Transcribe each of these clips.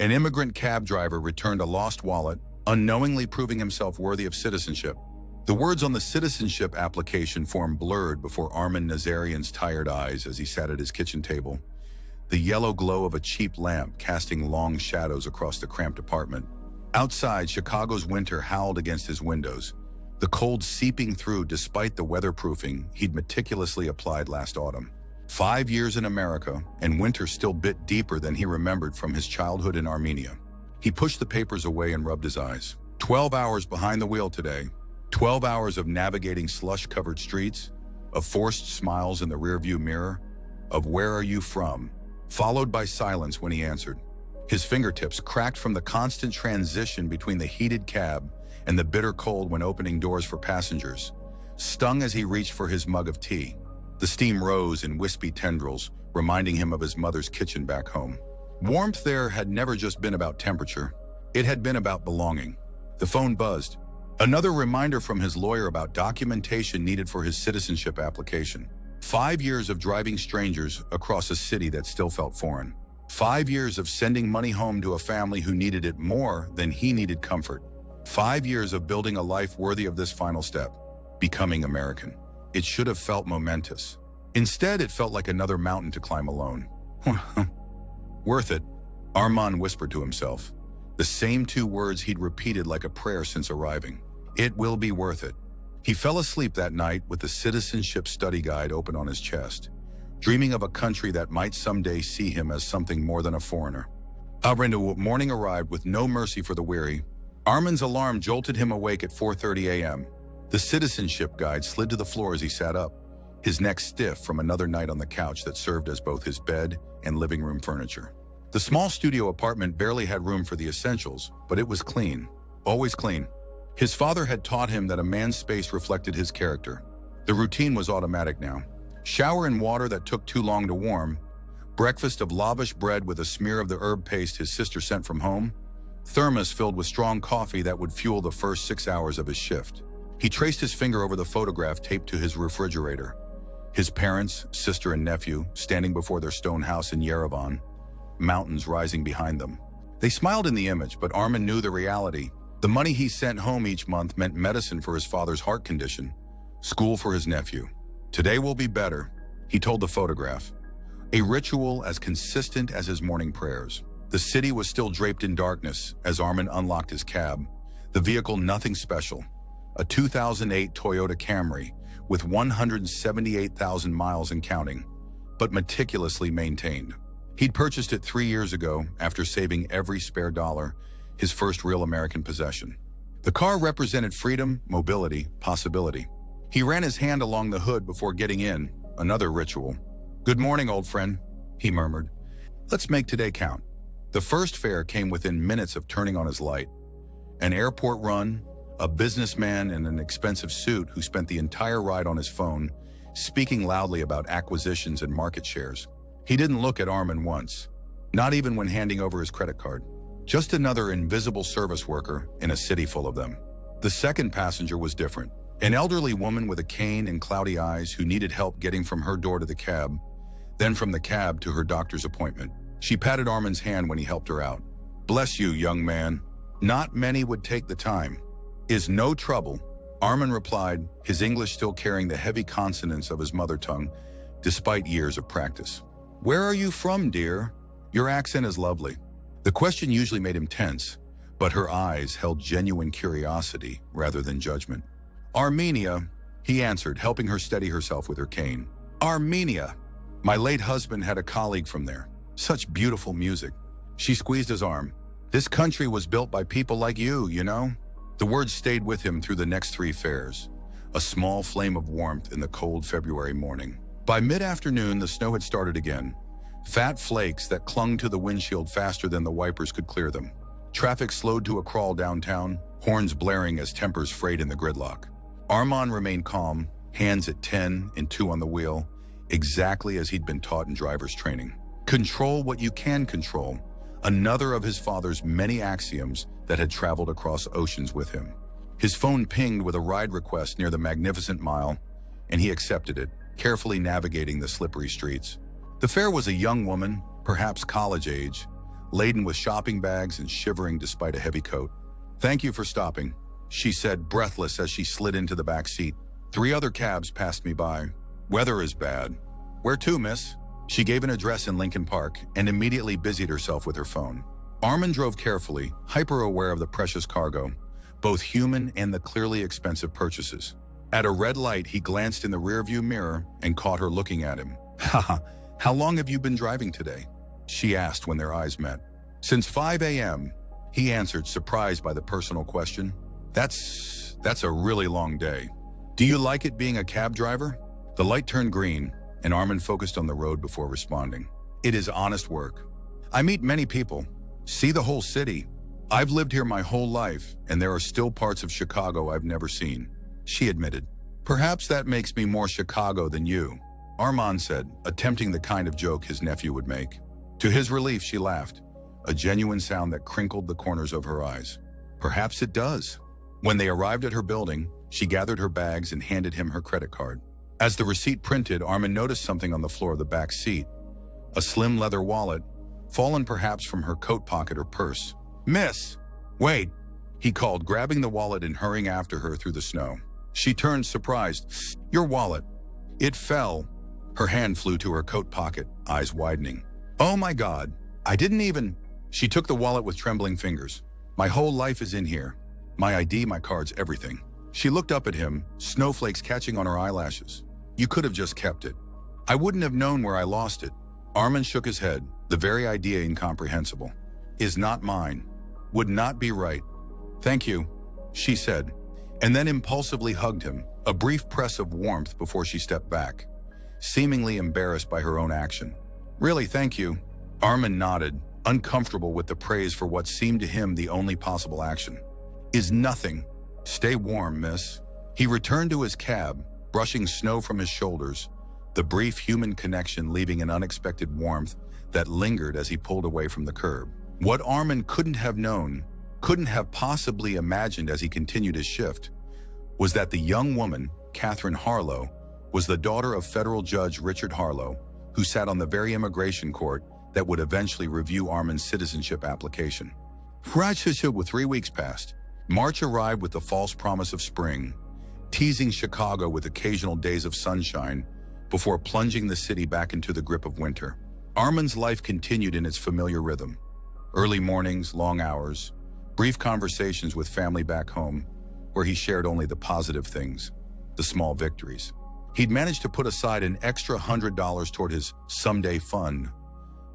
An immigrant cab driver returned a lost wallet, unknowingly proving himself worthy of citizenship. The words on the citizenship application form blurred before Armin Nazarian's tired eyes as he sat at his kitchen table, the yellow glow of a cheap lamp casting long shadows across the cramped apartment. Outside, Chicago's winter howled against his windows, the cold seeping through despite the weatherproofing he'd meticulously applied last autumn. 5 years in America, and winter still bit deeper than he remembered from his childhood in Armenia. He pushed the papers away and rubbed his eyes. 12 hours behind the wheel today. 12 hours of navigating slush-covered streets, of forced smiles in the rearview mirror, of "Where are you from?" followed by silence when he answered. His fingertips cracked from the constant transition between the heated cab and the bitter cold when opening doors for passengers, stung as he reached for his mug of tea. The steam rose in wispy tendrils, reminding him of his mother's kitchen back home. Warmth there had never just been about temperature. It had been about belonging. The phone buzzed. Another reminder from his lawyer about documentation needed for his citizenship application. 5 years of driving strangers across a city that still felt foreign. 5 years of sending money home to a family who needed it more than he needed comfort. 5 years of building a life worthy of this final step, becoming American. It should have felt momentous. Instead, it felt like another mountain to climb alone. Worth it, Armand whispered to himself. The same 2 words he'd repeated like a prayer since arriving. It will be worth it. He fell asleep that night with the Citizenship Study Guide open on his chest, dreaming of a country that might someday see him as something more than a foreigner. Morning arrived with no mercy for the weary. Armand's alarm jolted him awake at 4:30 a.m. The Citizenship Guide slid to the floor as he sat up, his neck stiff from another night on the couch that served as both his bed and living room furniture. The small studio apartment barely had room for the essentials, but it was clean, always clean. His father had taught him that a man's space reflected his character. The routine was automatic now. Shower in water that took too long to warm, breakfast of lavish bread with a smear of the herb paste his sister sent from home, thermos filled with strong coffee that would fuel the first 6 hours of his shift. He traced his finger over the photograph taped to his refrigerator. His parents, sister and nephew, standing before their stone house in Yerevan, mountains rising behind them. They smiled in the image, but Armin knew the reality. The money he sent home each month meant medicine for his father's heart condition, school for his nephew. Today will be better, he told the photograph. A ritual as consistent as his morning prayers. The city was still draped in darkness as Armin unlocked his cab. The vehicle nothing special. A 2008 Toyota Camry with 178,000 miles and counting, but meticulously maintained. He'd purchased it 3 years ago after saving every spare dollar, his first real American possession. The car represented freedom, mobility, possibility. He ran his hand along the hood before getting in, another ritual. "Good morning, old friend," he murmured. "Let's make today count." The first fare came within minutes of turning on his light. An airport run, a businessman in an expensive suit who spent the entire ride on his phone, speaking loudly about acquisitions and market shares. He didn't look at Armin once, not even when handing over his credit card. Just another invisible service worker in a city full of them. The second passenger was different. An elderly woman with a cane and cloudy eyes who needed help getting from her door to the cab, then from the cab to her doctor's appointment. She patted Armin's hand when he helped her out. "Bless you, young man." Not many would take the time. "Is no trouble," Armin replied, his English still carrying the heavy consonants of his mother tongue, despite years of practice. "Where are you from, dear? Your accent is lovely." The question usually made him tense, but her eyes held genuine curiosity rather than judgment. "Armenia," he answered, helping her steady herself with her cane. "Armenia. My late husband had a colleague from there. Such beautiful music." She squeezed his arm. "This country was built by people like you, you know?" The words stayed with him through the next 3 fares, a small flame of warmth in the cold February morning. By mid-afternoon, the snow had started again, fat flakes that clung to the windshield faster than the wipers could clear them. Traffic slowed to a crawl downtown, horns blaring as tempers frayed in the gridlock. Armand remained calm, hands at 10 and 2 on the wheel, exactly as he'd been taught in driver's training. Control what you can control, another of his father's many axioms that had traveled across oceans with him. His phone pinged with a ride request near the Magnificent Mile, and he accepted it, carefully navigating the slippery streets. The fare was a young woman, perhaps college age, laden with shopping bags and shivering despite a heavy coat. "Thank you for stopping," she said, breathless as she slid into the back seat. "3 other cabs passed me by. Weather is bad." "Where to, miss?" She gave an address in Lincoln Park and immediately busied herself with her phone. Armin drove carefully, hyper-aware of the precious cargo, both human and the clearly expensive purchases. At a red light, he glanced in the rearview mirror and caught her looking at him. "Haha, how long have you been driving today?" she asked when their eyes met. "Since 5 a.m., he answered, surprised by the personal question. That's a really long day. Do you like it being a cab driver?" The light turned green, and Armin focused on the road before responding. "It is honest work. I meet many people, see the whole city. I've lived here my whole life, and there are still parts of Chicago I've never seen," she admitted. "Perhaps that makes me more Chicago than you," Armin said, attempting the kind of joke his nephew would make. To his relief, she laughed, a genuine sound that crinkled the corners of her eyes. "Perhaps it does." When they arrived at her building, she gathered her bags and handed him her credit card. As the receipt printed, Armin noticed something on the floor of the back seat, a slim leather wallet, fallen perhaps from her coat pocket or purse. "Miss, wait," he called, grabbing the wallet and hurrying after her through the snow. She turned, surprised. "Your wallet." It fell. Her hand flew to her coat pocket, eyes widening. "Oh my God, I didn't even..." She took the wallet with trembling fingers. "My whole life is in here. My ID, my cards, everything." She looked up at him, snowflakes catching on her eyelashes. "You could have just kept it." "I wouldn't have known where I lost it." Armin shook his head, the very idea incomprehensible. "Is not mine. Would not be right." "Thank you," she said, and then impulsively hugged him, a brief press of warmth before she stepped back, seemingly embarrassed by her own action. "Really, thank you." Armin nodded, uncomfortable with the praise for what seemed to him the only possible action. "Is nothing. Stay warm, miss." He returned to his cab, brushing snow from his shoulders, the brief human connection leaving an unexpected warmth that lingered as he pulled away from the curb. What Armin couldn't have known, couldn't have possibly imagined as he continued his shift, was that the young woman, Catherine Harlow, was the daughter of federal judge Richard Harlow, who sat on the very immigration court that would eventually review Armin's citizenship application. With 3 weeks passed. March arrived with the false promise of spring, teasing Chicago with occasional days of sunshine before plunging the city back into the grip of winter. Armin's life continued in its familiar rhythm. Early mornings, long hours, brief conversations with family back home, where he shared only the positive things, the small victories. He'd managed to put aside an extra $100 toward his someday fund,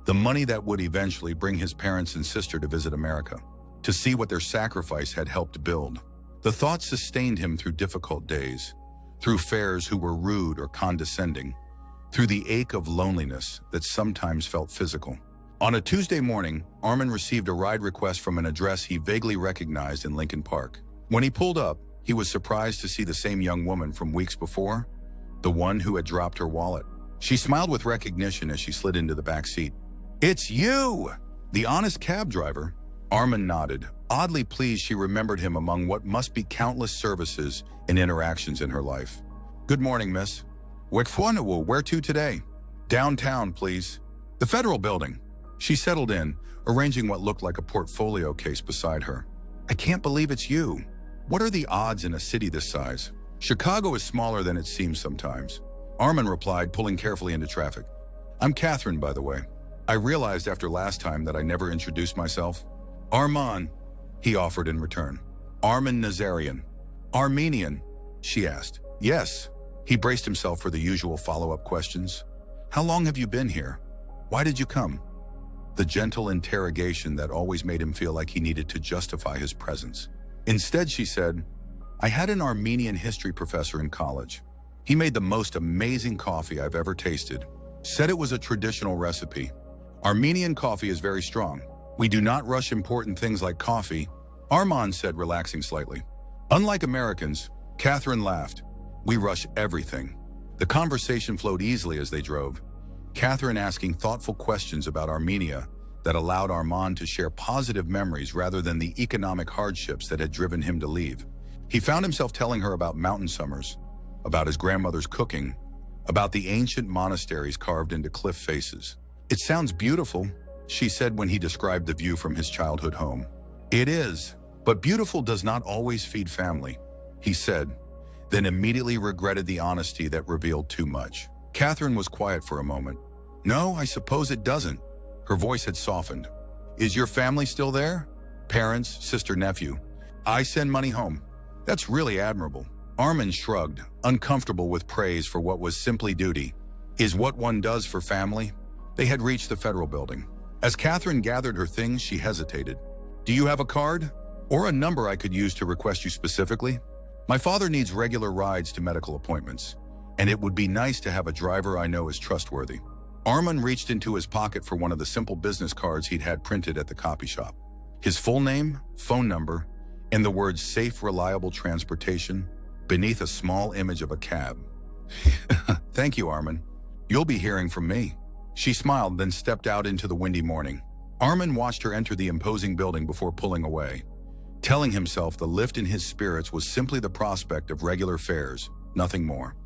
the money that would eventually bring his parents and sister to visit America, to see what their sacrifice had helped build. The thought sustained him through difficult days, through fares who were rude or condescending, through the ache of loneliness that sometimes felt physical. On a Tuesday morning, Armin received a ride request from an address he vaguely recognized in Lincoln Park. When he pulled up, he was surprised to see the same young woman from weeks before, the one who had dropped her wallet. She smiled with recognition as she slid into the back seat. "It's you!" The honest cab driver. Armin nodded, oddly pleased she remembered him among what must be countless services and interactions in her life. "Good morning, miss. Where to today?" "Downtown, please." "The Federal Building." She settled in, arranging what looked like a portfolio case beside her. "I can't believe it's you. What are the odds in a city this size?" "Chicago is smaller than it seems sometimes," Armin replied, pulling carefully into traffic. "I'm Catherine, by the way. I realized after last time that I never introduced myself." "Arman," he offered in return. "Armin Nazarian." "Armenian?" she asked. "Yes." He braced himself for the usual follow-up questions. "How long have you been here? Why did you come?" The gentle interrogation that always made him feel like he needed to justify his presence. Instead, she said, "I had an Armenian history professor in college. He made the most amazing coffee I've ever tasted. Said it was a traditional recipe. Armenian coffee is very strong. We do not rush important things like coffee," Arman said, relaxing slightly. "Unlike Americans," Catherine laughed, "we rush everything." The conversation flowed easily as they drove, Catherine asking thoughtful questions about Armenia that allowed Arman to share positive memories rather than the economic hardships that had driven him to leave. He found himself telling her about mountain summers, about his grandmother's cooking, about the ancient monasteries carved into cliff faces. "It sounds beautiful," she said when he described the view from his childhood home. It is, but beautiful does not always feed family, he said, then immediately regretted the honesty that revealed too much. Catherine was quiet for a moment. No, I suppose it doesn't. Her voice had softened. Is your family still there? Parents, sister, nephew. I send money home. That's really admirable. Armin shrugged, uncomfortable with praise for what was simply duty. Is what one does for family? They had reached the federal building. As Catherine gathered her things, she hesitated. Do you have a card? Or a number I could use to request you specifically? My father needs regular rides to medical appointments, and it would be nice to have a driver I know is trustworthy. Armin reached into his pocket for one of the simple business cards he'd had printed at the copy shop. His full name, phone number, and the words safe, reliable transportation beneath a small image of a cab. Thank you, Armin. You'll be hearing from me. She smiled, then stepped out into the windy morning. Armin watched her enter the imposing building before pulling away, telling himself the lift in his spirits was simply the prospect of regular fares, nothing more.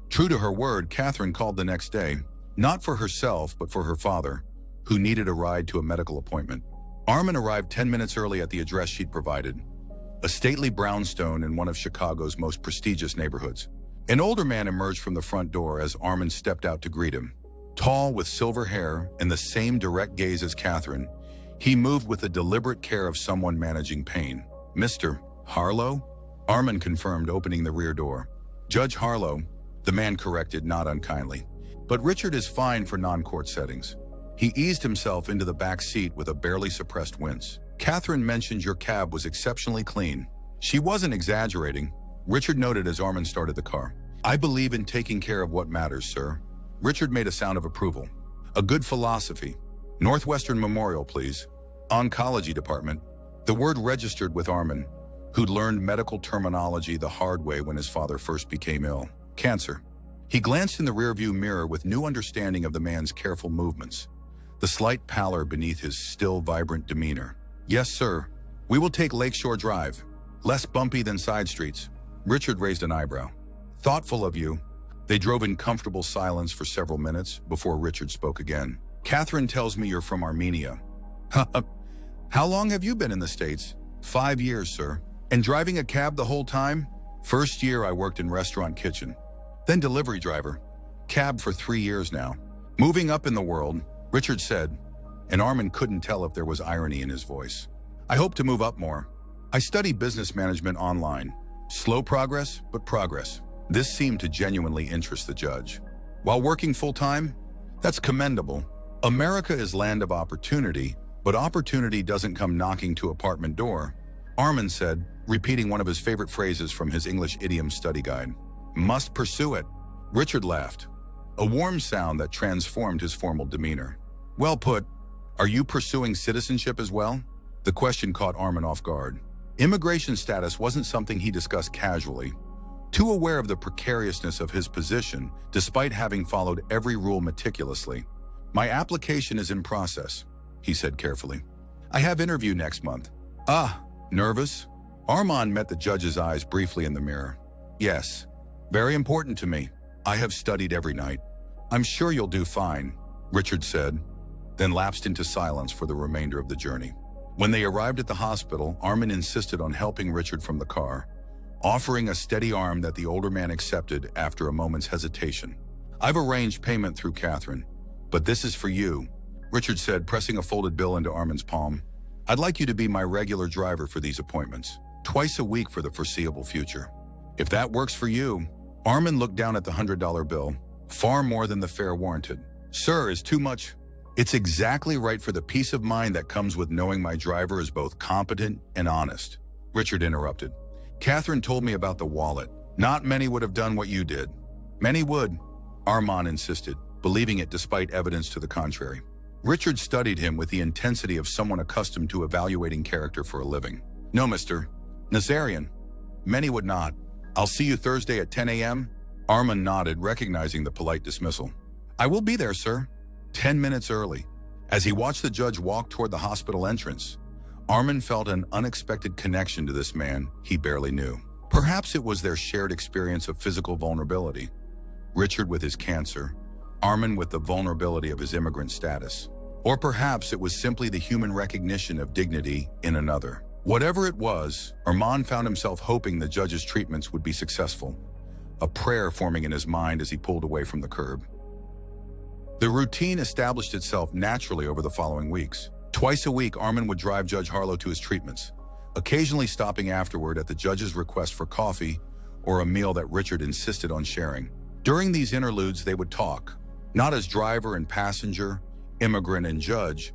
True to her word, Catherine called the next day, not for herself, but for her father, who needed a ride to a medical appointment. Armin arrived 10 minutes early at the address she'd provided, a stately brownstone in one of Chicago's most prestigious neighborhoods. An older man emerged from the front door as Armin stepped out to greet him. Tall, with silver hair and the same direct gaze as Catherine, he moved with the deliberate care of someone managing pain. Mr. Harlow? Armin confirmed, opening the rear door. Judge Harlow, the man corrected, not unkindly. But Richard is fine for non-court settings. He eased himself into the back seat with a barely suppressed wince. Catherine mentioned your cab was exceptionally clean. She wasn't exaggerating, Richard noted as Armin started the car. I believe in taking care of what matters, sir. Richard made a sound of approval. A good philosophy. Northwestern Memorial, please. Oncology department. The word registered with Armin, who'd learned medical terminology the hard way when his father first became ill. Cancer. He glanced in the rearview mirror with new understanding of the man's careful movements, the slight pallor beneath his still vibrant demeanor. Yes, sir. We will take Lakeshore Drive. Less bumpy than side streets. Richard raised an eyebrow. Thoughtful of you. They drove in comfortable silence for several minutes before Richard spoke again. Catherine tells me you're from Armenia. How long have you been in the States? 5 years, sir. And driving a cab the whole time? First year I worked in restaurant kitchen. Then delivery driver. Cab for 3 years now. Moving up in the world, Richard said, and Armin couldn't tell if there was irony in his voice. I hope to move up more. I study business management online. Slow progress, but progress. This seemed to genuinely interest the judge. While working full-time? That's commendable. America is land of opportunity, but opportunity doesn't come knocking to apartment door, Armin said, repeating one of his favorite phrases from his English idiom study guide. Must pursue it. Richard laughed, a warm sound that transformed his formal demeanor. Well put. Are you pursuing citizenship as well? The question caught Armin off guard. Immigration status wasn't something he discussed casually, too aware of the precariousness of his position despite having followed every rule meticulously. My application is in process, he said carefully. I have interview next month. Ah, nervous? Armin met the judge's eyes briefly in the mirror. Yes, very important to me. I have studied every night. I'm sure you'll do fine, Richard said, then lapsed into silence for the remainder of the journey. When they arrived at the hospital, Armin insisted on helping Richard from the car, offering a steady arm that the older man accepted after a moment's hesitation. I've arranged payment through Catherine, but this is for you, Richard said, pressing a folded bill into Armin's palm. I'd like you to be my regular driver for these appointments, twice a week for the foreseeable future. If that works for you, Armin looked down at the $100 bill, far more than the fare warranted. Sir, is too much. It's exactly right for the peace of mind that comes with knowing my driver is both competent and honest. Richard interrupted. Catherine told me about the wallet. Not many would have done what you did. Many would, Armin insisted, believing it despite evidence to the contrary. Richard studied him with the intensity of someone accustomed to evaluating character for a living. No, Mr. Nazarian. Many would not. I'll see you Thursday at 10 a.m.? Armin nodded, recognizing the polite dismissal. I will be there, sir. 10 minutes early. As he watched the judge walk toward the hospital entrance, Armin felt an unexpected connection to this man he barely knew. Perhaps it was their shared experience of physical vulnerability. Richard with his cancer, Armin with the vulnerability of his immigrant status. Or perhaps it was simply the human recognition of dignity in another. Whatever it was, Armand found himself hoping the judge's treatments would be successful, a prayer forming in his mind as he pulled away from the curb. The routine established itself naturally over the following weeks. Twice a week, Armand would drive Judge Harlow to his treatments, occasionally stopping afterward at the judge's request for coffee or a meal that Richard insisted on sharing. During these interludes, they would talk, not as driver and passenger, immigrant and judge,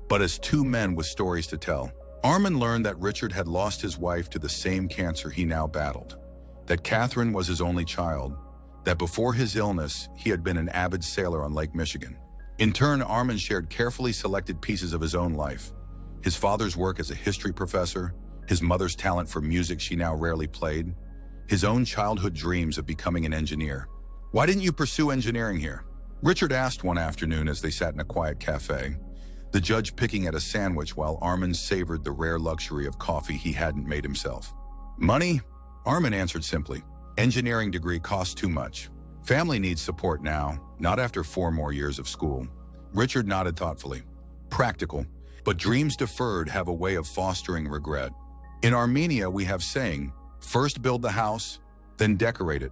but as two men with stories to tell. Armand learned that Richard had lost his wife to the same cancer he now battled, that Catherine was his only child, that before his illness, he had been an avid sailor on Lake Michigan. In turn, Armand shared carefully selected pieces of his own life, his father's work as a history professor, his mother's talent for music she now rarely played, his own childhood dreams of becoming an engineer. "Why didn't you pursue engineering here?" Richard asked one afternoon as they sat in a quiet cafe, the judge picking at a sandwich while Armand savored the rare luxury of coffee he hadn't made himself. "Money?" Armand answered simply. "Engineering degree costs too much. Family needs support now, not after 4 more years of school." Richard nodded thoughtfully. "Practical, but dreams deferred have a way of fostering regret. In Armenia, we have saying, first build the house, then decorate it.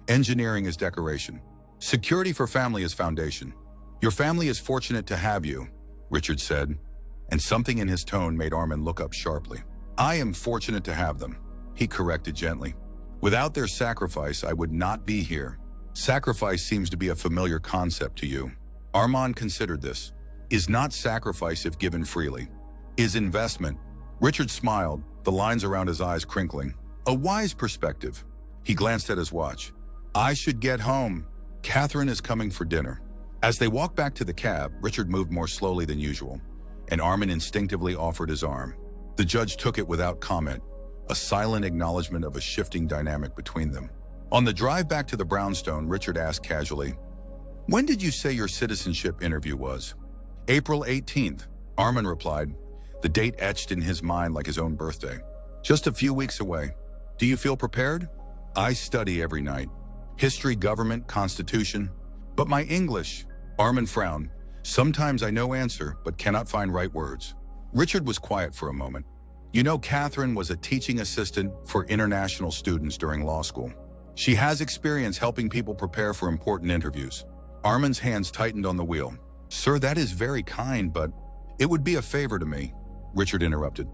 Engineering is decoration. Security for family is foundation. Your family is fortunate to have you," Richard said, and something in his tone made Armand look up sharply. "I am fortunate to have them," he corrected gently. "Without their sacrifice, I would not be here." Sacrifice seems to be a familiar concept to you. Armand considered this. Is not sacrifice if given freely. Is investment. Richard smiled, the lines around his eyes crinkling. A wise perspective. He glanced at his watch. "I should get home. Catherine is coming for dinner." As they walked back to the cab, Richard moved more slowly than usual, and Armand instinctively offered his arm. The judge took it without comment, a silent acknowledgement of a shifting dynamic between them. On the drive back to the brownstone, Richard asked casually, "When did you say your citizenship interview was?" "April 18th, Armand replied, the date etched in his mind like his own birthday. "Just a few weeks away. Do you feel prepared?" "I study every night. History, government, constitution. But my English," Armand frowned. "Sometimes I know answer, but cannot find right words." Richard was quiet for a moment. "You know, Catherine was a teaching assistant for international students during law school. She has experience helping people prepare for important interviews." Armand's hands tightened on the wheel. "Sir, that is very kind, but it would be a favor to me," Richard interrupted.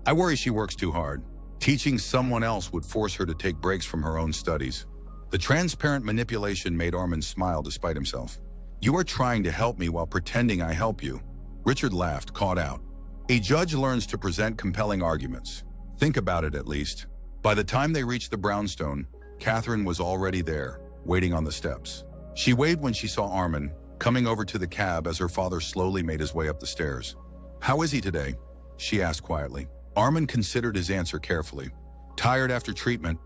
"I worry she works too hard. Teaching someone else would force her to take breaks from her own studies." The transparent manipulation made Armand smile despite himself. "You are trying to help me while pretending I help you." Richard laughed, caught out. "A judge learns to present compelling arguments. Think about it at least." By the time they reached the brownstone, Catherine was already there, waiting on the steps. She waved when she saw Armand, coming over to the cab as her father slowly made his way up the stairs. "How is he today?" she asked quietly. Armand considered his answer carefully. "Tired after treatment,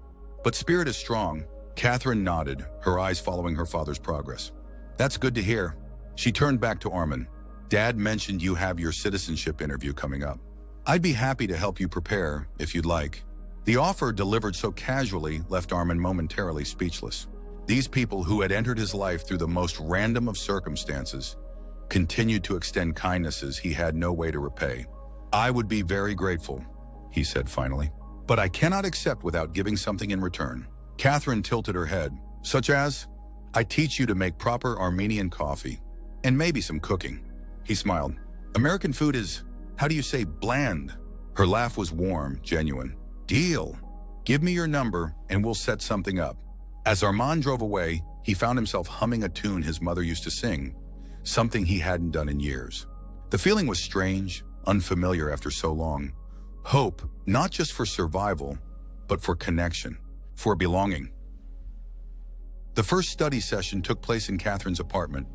but spirit is strong." Catherine nodded, her eyes following her father's progress. "That's good to hear." She turned back to Armand. "Dad mentioned you have your citizenship interview coming up. I'd be happy to help you prepare, if you'd like." The offer, delivered so casually, left Armand momentarily speechless. These people who had entered his life through the most random of circumstances continued to extend kindnesses he had no way to repay. "I would be very grateful," he said finally, "but I cannot accept without giving something in return." Catherine tilted her head. "Such as?" "I teach you to make proper Armenian coffee, and maybe some cooking." He smiled. "American food is, how do you say, bland?" Her laugh was warm, genuine. "Deal. Give me your number, and we'll set something up." As Armand drove away, he found himself humming a tune his mother used to sing, something he hadn't done in years. The feeling was strange, unfamiliar after so long. Hope, not just for survival, but for connection, for belonging. The first study session took place in Catherine's apartment,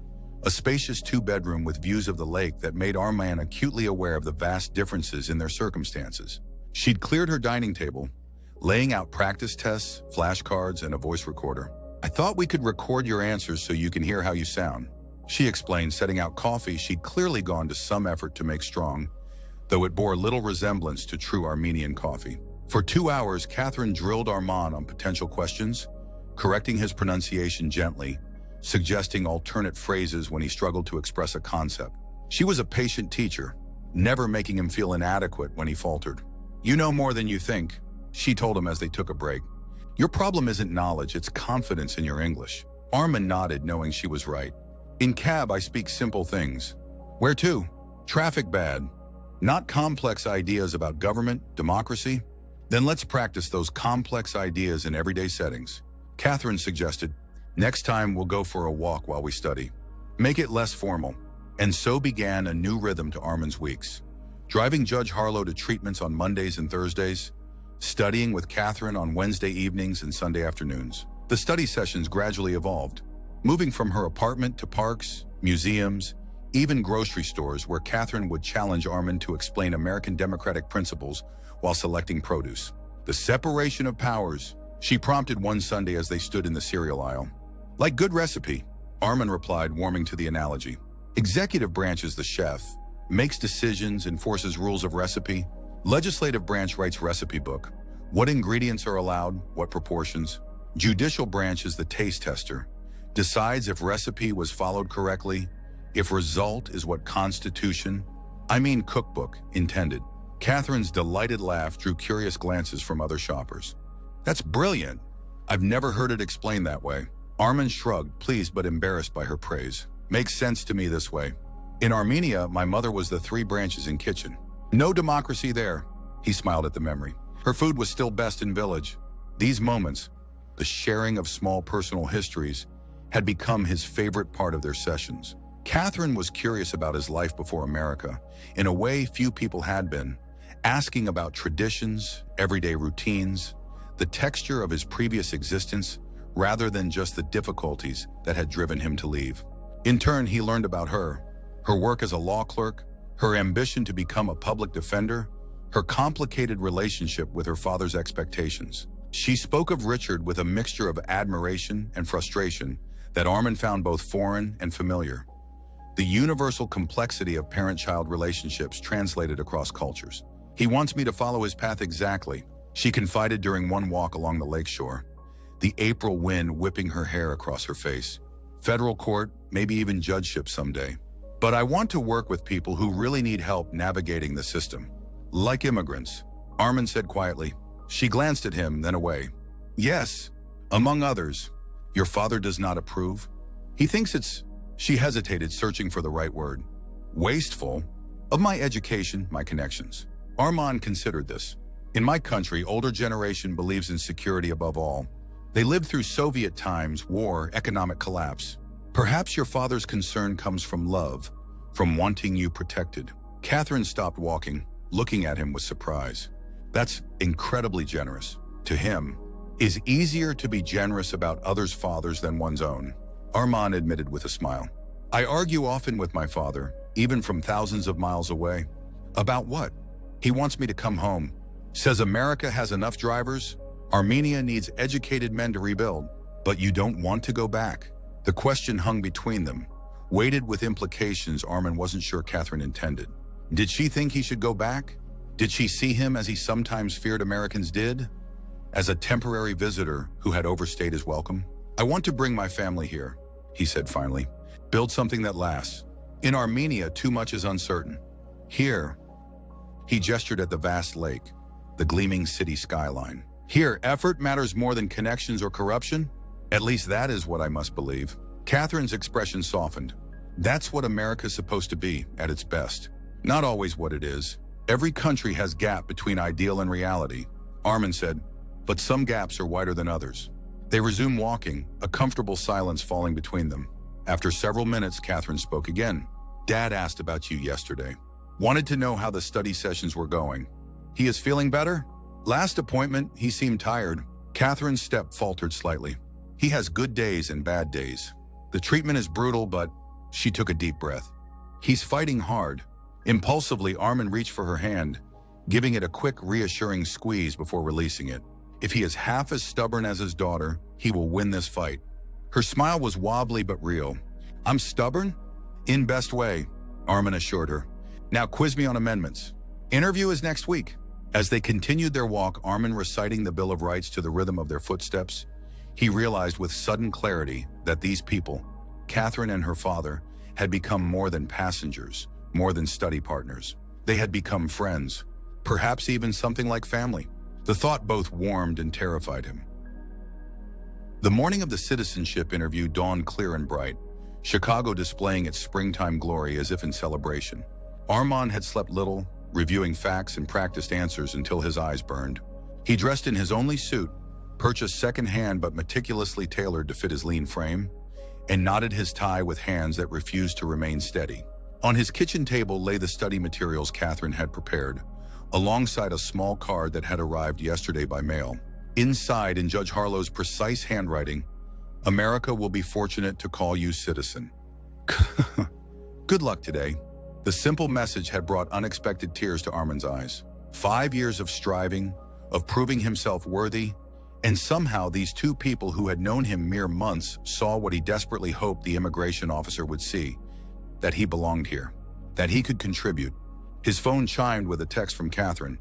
a spacious 2-bedroom with views of the lake that made Armand acutely aware of the vast differences in their circumstances. She'd cleared her dining table, laying out practice tests, flashcards, and a voice recorder. "I thought we could record your answers so you can hear how you sound," she explained, setting out coffee she'd clearly gone to some effort to make strong, though it bore little resemblance to true Armenian coffee. For 2 hours, Catherine drilled Armand on potential questions, correcting his pronunciation gently, suggesting alternate phrases when he struggled to express a concept. She was a patient teacher, never making him feel inadequate when he faltered. "You know more than you think," she told him as they took a break. "Your problem isn't knowledge, it's confidence in your English." Armin nodded, knowing she was right. "In cab, I speak simple things." "Where to?" "Traffic bad. Not complex ideas about government, democracy." "Then let's practice those complex ideas in everyday settings." Catherine suggested, "Next time we'll go for a walk while we study. Make it less formal." And so began a new rhythm to Armin's weeks. Driving Judge Harlow to treatments on Mondays and Thursdays, studying with Catherine on Wednesday evenings and Sunday afternoons. The study sessions gradually evolved, moving from her apartment to parks, museums, even grocery stores where Catherine would challenge Armin to explain American democratic principles while selecting produce. "The separation of powers," she prompted one Sunday as they stood in the cereal aisle. "Like good recipe," Armin replied, warming to the analogy. "Executive branch is the chef, makes decisions, enforces rules of recipe. Legislative branch writes recipe book. What ingredients are allowed, what proportions. Judicial branch is the taste tester, decides if recipe was followed correctly, if result is what cookbook, intended." Catherine's delighted laugh drew curious glances from other shoppers. "That's brilliant. I've never heard it explained that way." Armin shrugged, pleased but embarrassed by her praise. "Makes sense to me this way. In Armenia, my mother was the 3 branches in kitchen. No democracy there." He smiled at the memory. "Her food was still best in village." These moments, the sharing of small personal histories, had become his favorite part of their sessions. Catherine was curious about his life before America, in a way few people had been, asking about traditions, everyday routines, the texture of his previous existence, rather than just the difficulties that had driven him to leave. In turn, he learned about her work as a law clerk, her ambition to become a public defender, her complicated relationship with her father's expectations. She spoke of Richard with a mixture of admiration and frustration that Armin found both foreign and familiar. The universal complexity of parent-child relationships translated across cultures. "He wants me to follow his path exactly," she confided during one walk along the lakeshore, the April wind whipping her hair across her face. "Federal court, maybe even judgeship someday. But I want to work with people who really need help navigating the system. Like immigrants," Armin said quietly. She glanced at him, then away. "Yes, among others. Your father does not approve? He thinks it's..." She hesitated, searching for the right word. "Wasteful? Of my education, my connections." Armin considered this. "In my country, older generation believes in security above all. They lived through Soviet times, war, economic collapse. Perhaps your father's concern comes from love, from wanting you protected." Catherine stopped walking, looking at him with surprise. "That's incredibly generous. To him, is easier to be generous about others' fathers than one's own," Armin admitted with a smile. "I argue often with my father, even from thousands of miles away." "About what?" "He wants me to come home. Says America has enough drivers. Armenia needs educated men to rebuild. But you don't want to go back." The question hung between them, weighted with implications Armin wasn't sure Catherine intended. Did she think he should go back? Did she see him as he sometimes feared Americans did? As a temporary visitor who had overstayed his welcome? "I want to bring my family here," he said finally. "Build something that lasts. In Armenia, too much is uncertain. Here," he gestured at the vast lake, the gleaming city skyline. "Here, effort matters more than connections or corruption? At least that is what I must believe." Catherine's expression softened. "That's what America's supposed to be, at its best. Not always what it is. Every country has gap between ideal and reality," Armin said, "but some gaps are wider than others." They resumed walking, a comfortable silence falling between them. After several minutes, Catherine spoke again. "Dad asked about you yesterday. Wanted to know how the study sessions were going. He is feeling better? Last appointment, he seemed tired." Catherine's step faltered slightly. "He has good days and bad days. The treatment is brutal, but..." She took a deep breath. "He's fighting hard." Impulsively, Armin reached for her hand, giving it a quick, reassuring squeeze before releasing it. "If he is half as stubborn as his daughter, he will win this fight." Her smile was wobbly but real. "I'm stubborn?" "In best way," Armin assured her. "Now quiz me on amendments. Interview is next week." As they continued their walk, Armin reciting the Bill of Rights to the rhythm of their footsteps, he realized with sudden clarity that these people, Catherine and her father, had become more than passengers, more than study partners. They had become friends, perhaps even something like family. The thought both warmed and terrified him. The morning of the citizenship interview dawned clear and bright, Chicago displaying its springtime glory as if in celebration. Armand had slept little, reviewing facts and practiced answers until his eyes burned. He dressed in his only suit, purchased second-hand but meticulously tailored to fit his lean frame, and knotted his tie with hands that refused to remain steady. On his kitchen table lay the study materials Catherine had prepared, alongside a small card that had arrived yesterday by mail. Inside, in Judge Harlow's precise handwriting, "America will be fortunate to call you citizen." Good luck today. The simple message had brought unexpected tears to Armand's eyes. 5 years of striving, of proving himself worthy, and somehow these two people who had known him mere months saw what he desperately hoped the immigration officer would see, that he belonged here, that he could contribute. His phone chimed with a text from Catherine.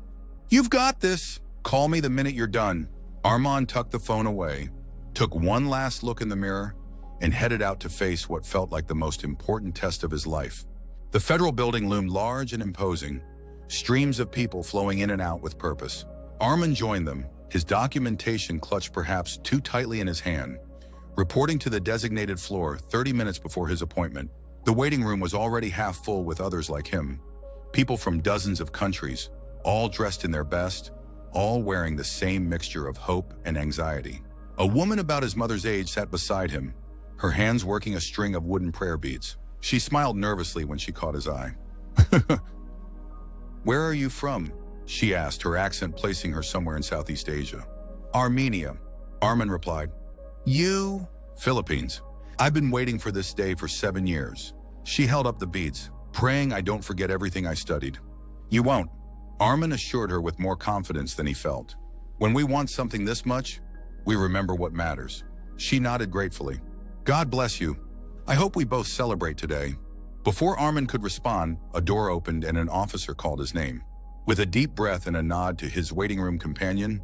"You've got this. Call me the minute you're done." Armand tucked the phone away, took one last look in the mirror, and headed out to face what felt like the most important test of his life. The federal building loomed large and imposing, streams of people flowing in and out with purpose. Armand joined them, his documentation clutched perhaps too tightly in his hand, reporting to the designated floor 30 minutes before his appointment. The waiting room was already half full with others like him, people from dozens of countries, all dressed in their best, all wearing the same mixture of hope and anxiety. A woman about his mother's age sat beside him, her hands working a string of wooden prayer beads. She smiled nervously when she caught his eye. "Where are you from?" she asked, her accent placing her somewhere in Southeast Asia. "Armenia," Armand replied. "You?" "Philippines. I've been waiting for this day for 7 years." She held up the beads, praying I don't forget everything I studied. "You won't," Armand assured her with more confidence than he felt. "When we want something this much, we remember what matters." She nodded gratefully. "God bless you. I hope we both celebrate today." Before Armand could respond, a door opened and an officer called his name. With a deep breath and a nod to his waiting room companion,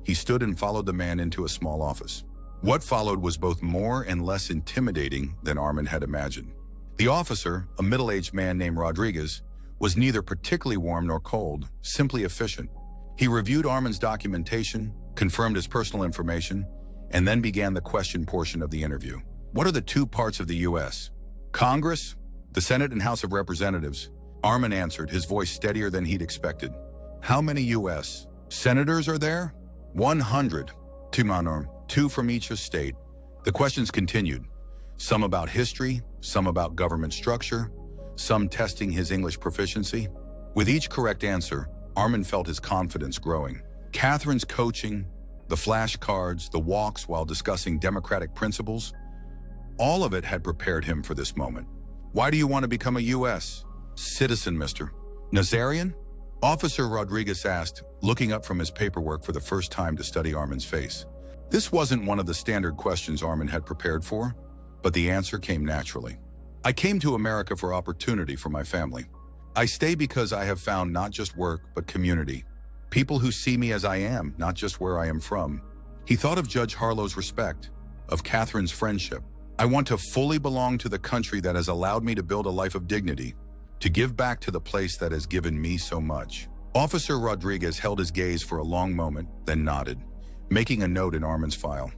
he stood and followed the man into a small office. What followed was both more and less intimidating than Armand had imagined. The officer, a middle-aged man named Rodriguez, was neither particularly warm nor cold, simply efficient. He reviewed Armand's documentation, confirmed his personal information, and then began the question portion of the interview. "What are the two parts of the U.S.? Congress, the Senate and House of Representatives?" Armand answered, his voice steadier than he'd expected. "How many U.S. senators are there?" 100. Two from each state. The questions continued, some about history, some about government structure, some testing his English proficiency. With each correct answer, Armand felt his confidence growing. Catherine's coaching, the flashcards, the walks while discussing democratic principles, all of it had prepared him for this moment. "Why do you want to become a U.S. citizen, Mr. Nazarian?" Officer Rodriguez asked, looking up from his paperwork for the first time to study Armand's face. This wasn't one of the standard questions Armand had prepared for, but the answer came naturally. "I came to America for opportunity for my family. I stay because I have found not just work, but community. People who see me as I am, not just where I am from." He thought of Judge Harlow's respect, of Catherine's friendship. "I want to fully belong to the country that has allowed me to build a life of dignity, to give back to the place that has given me so much." Officer Rodriguez held his gaze for a long moment, then nodded, making a note in Armand's file.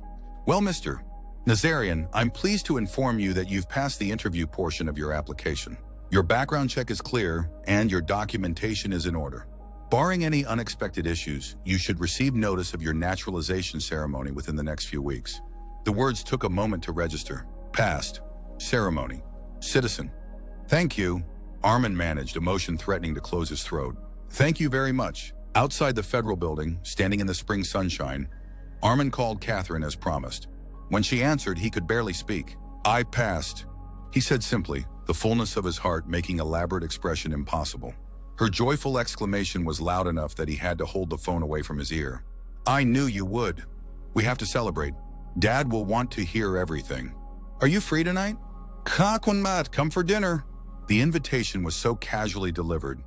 "Well, Mr. Nazarian, I'm pleased to inform you that you've passed the interview portion of your application. Your background check is clear, and your documentation is in order. Barring any unexpected issues, you should receive notice of your naturalization ceremony within the next few weeks." The words took a moment to register. Passed. Ceremony. Citizen. "Thank you." Armand managed, emotion threatening to close his throat. "Thank you very much." Outside the federal building, standing in the spring sunshine, Armand called Catherine as promised. When she answered, he could barely speak. "I passed," he said simply, the fullness of his heart making elaborate expression impossible. Her joyful exclamation was loud enough that he had to hold the phone away from his ear. "I knew you would. We have to celebrate. Dad will want to hear everything. Are you free tonight?" Come for dinner." The invitation was so casually delivered,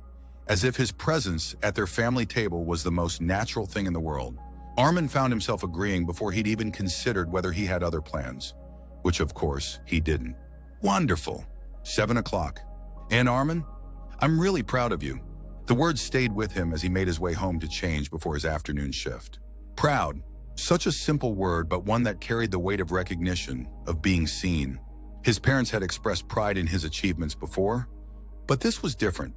as if his presence at their family table was the most natural thing in the world. Armand found himself agreeing before he'd even considered whether he had other plans, which of course he didn't. "Wonderful. 7 o'clock. And Armand, I'm really proud of you. The words stayed with him as he made his way home to change before his afternoon shift. Proud. Such a simple word, but one that carried the weight of recognition, of being seen. His parents had expressed pride in his achievements before, but this was different.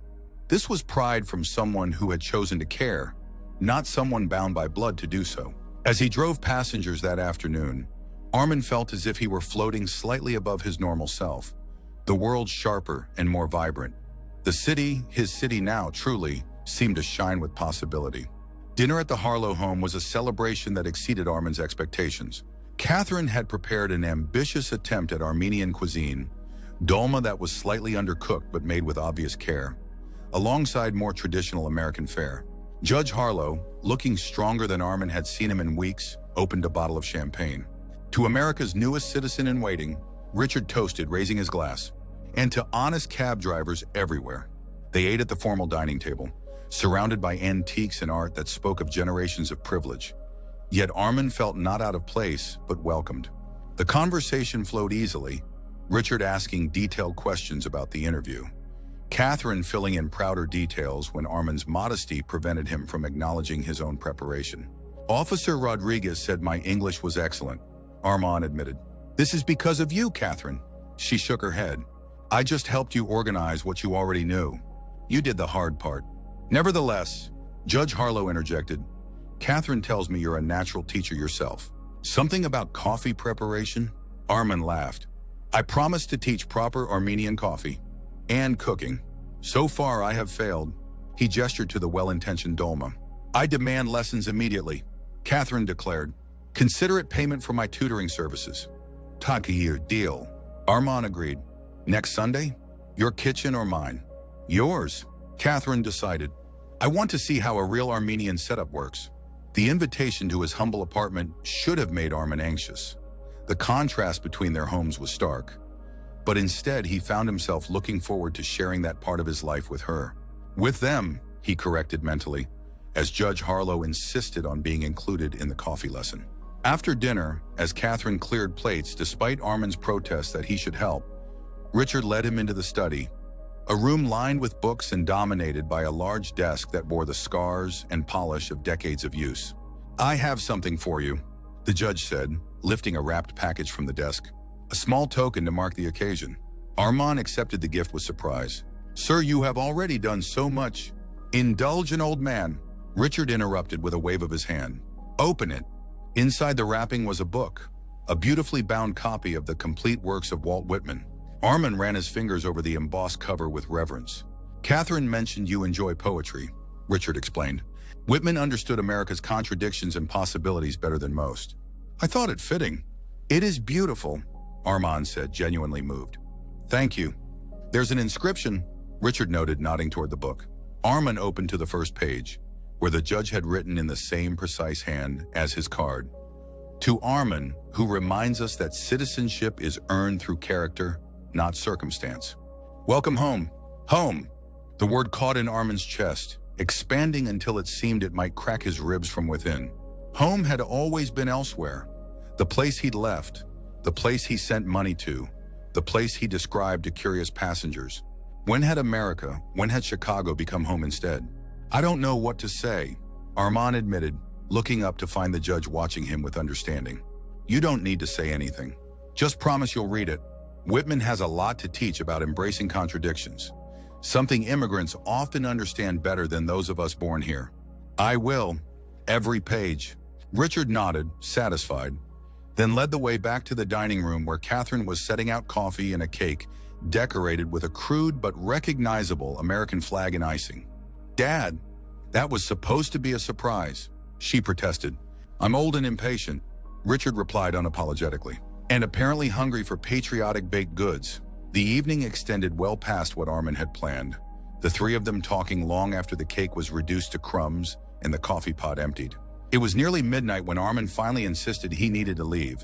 This was pride from someone who had chosen to care, not someone bound by blood to do so. As he drove passengers that afternoon, Armin felt as if he were floating slightly above his normal self, the world sharper and more vibrant. The city, his city now, truly seemed to shine with possibility. Dinner at the Harlow home was a celebration that exceeded Armin's expectations. Catherine had prepared an ambitious attempt at Armenian cuisine, dolma that was slightly undercooked but made with obvious care, alongside more traditional American fare. Judge Harlow, looking stronger than Armin had seen him in weeks, opened a bottle of champagne. To America's newest citizen in waiting, Richard toasted, raising his glass. And to honest cab drivers everywhere. They ate at the formal dining table, surrounded by antiques and art that spoke of generations of privilege. Yet Armin felt not out of place, but welcomed. The conversation flowed easily, Richard asking detailed questions about the interview, Catherine filling in prouder details when Armin's modesty prevented him from acknowledging his own preparation. Officer Rodriguez said my English was excellent, Armin admitted. This is because of you, Catherine. She shook her head. I just helped you organize what you already knew. You did the hard part. Nevertheless, Judge Harlow interjected, Catherine tells me you're a natural teacher yourself. Something about coffee preparation? Armin laughed. I promised to teach proper Armenian coffee and cooking. So far, I have failed. He gestured to the well-intentioned dolma. I demand lessons immediately, Catherine declared. Considerate payment for my tutoring services. Takir, deal. Armin agreed. Next Sunday? Your kitchen or mine? Yours, Catherine decided. I want to see how a real Armenian setup works. The invitation to his humble apartment should have made Armin anxious. The contrast between their homes was stark. But instead, he found himself looking forward to sharing that part of his life with her. With them, he corrected mentally, as Judge Harlow insisted on being included in the coffee lesson. After dinner, as Catherine cleared plates despite Armin's protest that he should help, Richard led him into the study, a room lined with books and dominated by a large desk that bore the scars and polish of decades of use. I have something for you, the judge said, lifting a wrapped package from the desk. A small token to mark the occasion. Armin accepted the gift with surprise. Sir, you have already done so much. Indulge an old man, Richard interrupted with a wave of his hand. Open it. Inside the wrapping was a book, a beautifully bound copy of the complete works of Walt Whitman. Armin ran his fingers over the embossed cover with reverence. Catherine mentioned you enjoy poetry, Richard explained. Whitman understood America's contradictions and possibilities better than most. I thought it fitting. It is beautiful, Armin said, genuinely moved. Thank you. There's an inscription, Richard noted, nodding toward the book. Armin opened to the first page, where the judge had written in the same precise hand as his card. To Armin, who reminds us that citizenship is earned through character, not circumstance. Welcome home. Home. The word caught in Armin's chest, expanding until it seemed it might crack his ribs from within. Home had always been elsewhere. The place he'd left, the place he sent money to, the place he described to curious passengers. When had America, when had Chicago become home instead? I don't know what to say, Armin admitted, looking up to find the judge watching him with understanding. You don't need to say anything. Just promise you'll read it. Whitman has a lot to teach about embracing contradictions, something immigrants often understand better than those of us born here. I will. Every page. Richard nodded, satisfied, then led the way back to the dining room where Catherine was setting out coffee and a cake decorated with a crude but recognizable American flag and icing. Dad, that was supposed to be a surprise, she protested. I'm old and impatient, Richard replied unapologetically, and apparently hungry for patriotic baked goods. The evening extended well past what Armin had planned, the three of them talking long after the cake was reduced to crumbs and the coffee pot emptied. It was nearly midnight when Armin finally insisted he needed to leave.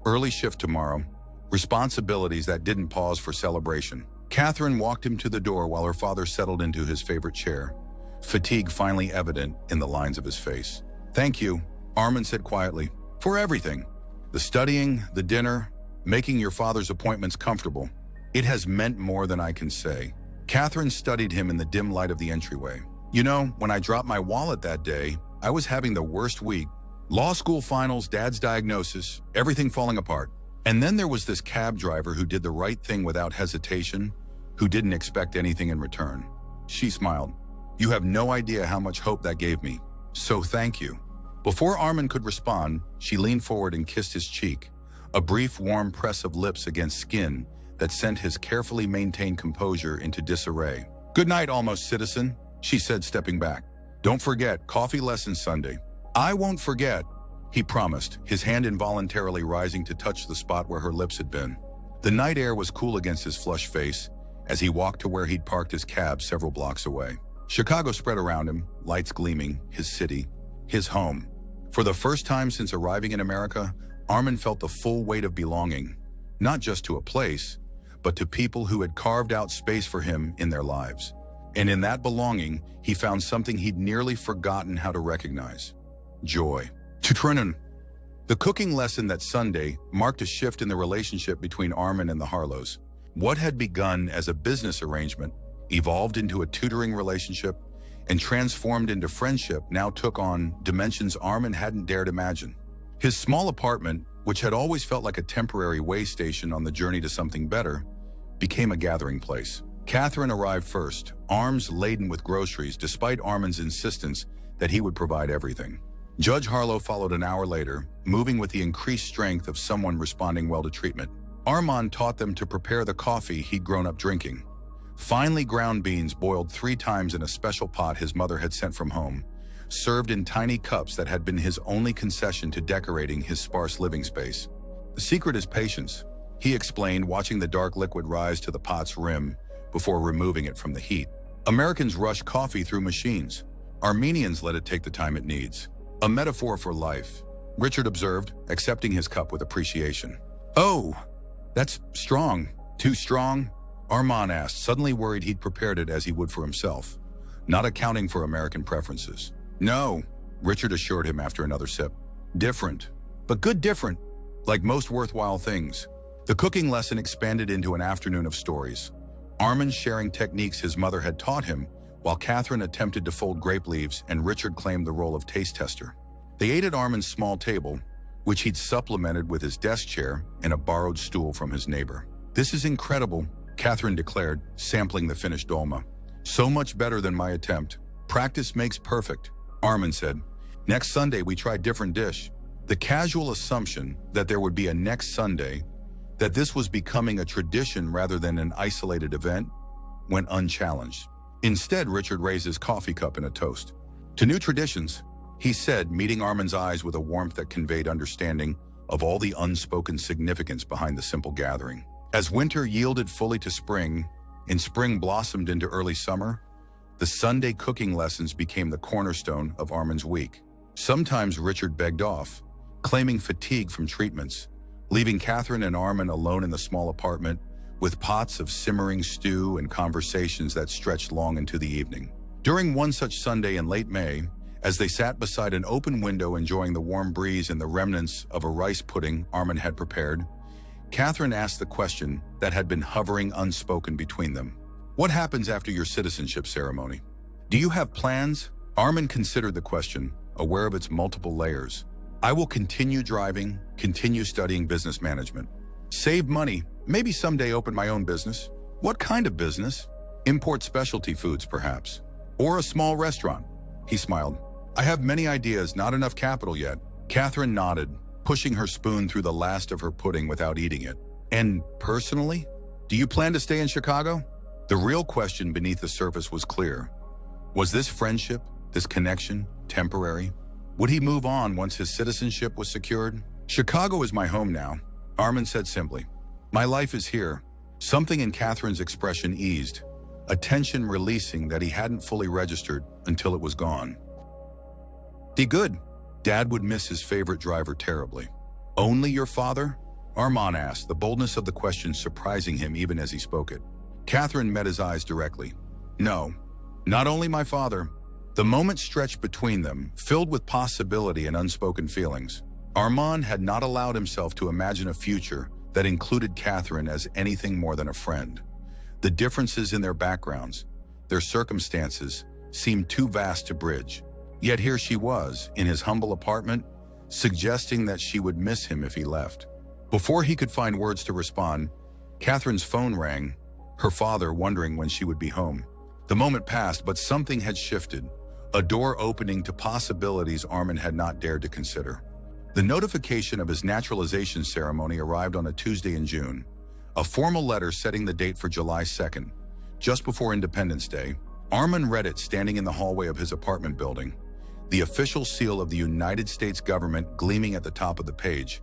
Early shift tomorrow, responsibilities that didn't pause for celebration. Catherine walked him to the door while her father settled into his favorite chair, fatigue finally evident in the lines of his face. Thank you, Armin said quietly, for everything. The studying, the dinner, making your father's appointments comfortable. It has meant more than I can say. Catherine studied him in the dim light of the entryway. You know, when I dropped my wallet that day, I was having the worst week. Law school finals, dad's diagnosis, everything falling apart. And then there was this cab driver who did the right thing without hesitation, who didn't expect anything in return. She smiled. You have no idea how much hope that gave me. So thank you. Before Armin could respond, she leaned forward and kissed his cheek, a brief warm press of lips against skin that sent his carefully maintained composure into disarray. Good night, almost citizen, she said, stepping back. Don't forget, coffee lesson Sunday. I won't forget, he promised, his hand involuntarily rising to touch the spot where her lips had been. The night air was cool against his flushed face as he walked to where he'd parked his cab several blocks away. Chicago spread around him, lights gleaming, his city, his home. For the first time since arriving in America, Armin felt the full weight of belonging, not just to a place, but to people who had carved out space for him in their lives. And in that belonging, he found something he'd nearly forgotten how to recognize: joy. The cooking lesson that Sunday marked a shift in the relationship between Armin and the Harlows. What had begun as a business arrangement evolved into a tutoring relationship and transformed into friendship now took on dimensions Armin hadn't dared imagine. His small apartment, which had always felt like a temporary way station on the journey to something better, became a gathering place. Catherine arrived first, arms laden with groceries, despite Armin's insistence that he would provide everything. Judge Harlow followed an hour later, moving with the increased strength of someone responding well to treatment. Armand taught them to prepare the coffee he'd grown up drinking. Finely ground beans boiled 3 times in a special pot his mother had sent from home, served in tiny cups that had been his only concession to decorating his sparse living space. The secret is patience, he explained, watching the dark liquid rise to the pot's rim before removing it from the heat. Americans rush coffee through machines. Armenians let it take the time it needs. A metaphor for life, Richard observed, accepting his cup with appreciation. Oh, that's strong. Too strong? Armand asked, suddenly worried he'd prepared it as he would for himself, not accounting for American preferences. No, Richard assured him after another sip. Different, but good different, like most worthwhile things. The cooking lesson expanded into an afternoon of stories. Armin sharing techniques his mother had taught him, while Catherine attempted to fold grape leaves and Richard claimed the role of taste tester. They ate at Armin's small table, which he'd supplemented with his desk chair and a borrowed stool from his neighbor. This is incredible, Catherine declared, sampling the finished dolma. So much better than my attempt. Practice makes perfect, Armin said. Next Sunday we try different dish. The casual assumption that there would be a next Sunday, that this was becoming a tradition rather than an isolated event, went unchallenged. Instead, Richard raised his coffee cup in a toast. To new traditions, he said, meeting Armin's eyes with a warmth that conveyed understanding of all the unspoken significance behind the simple gathering. As winter yielded fully to spring, and spring blossomed into early summer, the Sunday cooking lessons became the cornerstone of Armin's week. Sometimes Richard begged off, claiming fatigue from treatments, leaving Catherine and Armin alone in the small apartment with pots of simmering stew and conversations that stretched long into the evening. During one such Sunday in late May, as they sat beside an open window enjoying the warm breeze and the remnants of a rice pudding Armin had prepared, Catherine asked the question that had been hovering unspoken between them. What happens after your citizenship ceremony? Do you have plans? Armin considered the question, aware of its multiple layers. I will continue driving, continue studying business management. Save money, maybe someday open my own business. What kind of business? Import specialty foods, perhaps. Or a small restaurant. He smiled. I have many ideas, not enough capital yet. Catherine nodded, pushing her spoon through the last of her pudding without eating it. And personally, do you plan to stay in Chicago? The real question beneath the surface was clear. Was this friendship, this connection, temporary? Would he move on once his citizenship was secured? Chicago is my home now, Armin said simply. My life is here. Something in Catherine's expression eased, a tension releasing that he hadn't fully registered until it was gone. Be good. Dad would miss his favorite driver terribly. Only your father? Armand asked, the boldness of the question surprising him even as he spoke it. Catherine met his eyes directly. No, not only my father. The moment stretched between them, filled with possibility and unspoken feelings. Armand had not allowed himself to imagine a future that included Catherine as anything more than a friend. The differences in their backgrounds, their circumstances, seemed too vast to bridge. Yet here she was, in his humble apartment, suggesting that she would miss him if he left. Before he could find words to respond, Catherine's phone rang, her father wondering when she would be home. The moment passed, but something had shifted, a door opening to possibilities Armin had not dared to consider. The notification of his naturalization ceremony arrived on a Tuesday in June, a formal letter setting the date for July 2nd. Just before Independence Day, Armin read it standing in the hallway of his apartment building, the official seal of the United States government gleaming at the top of the page,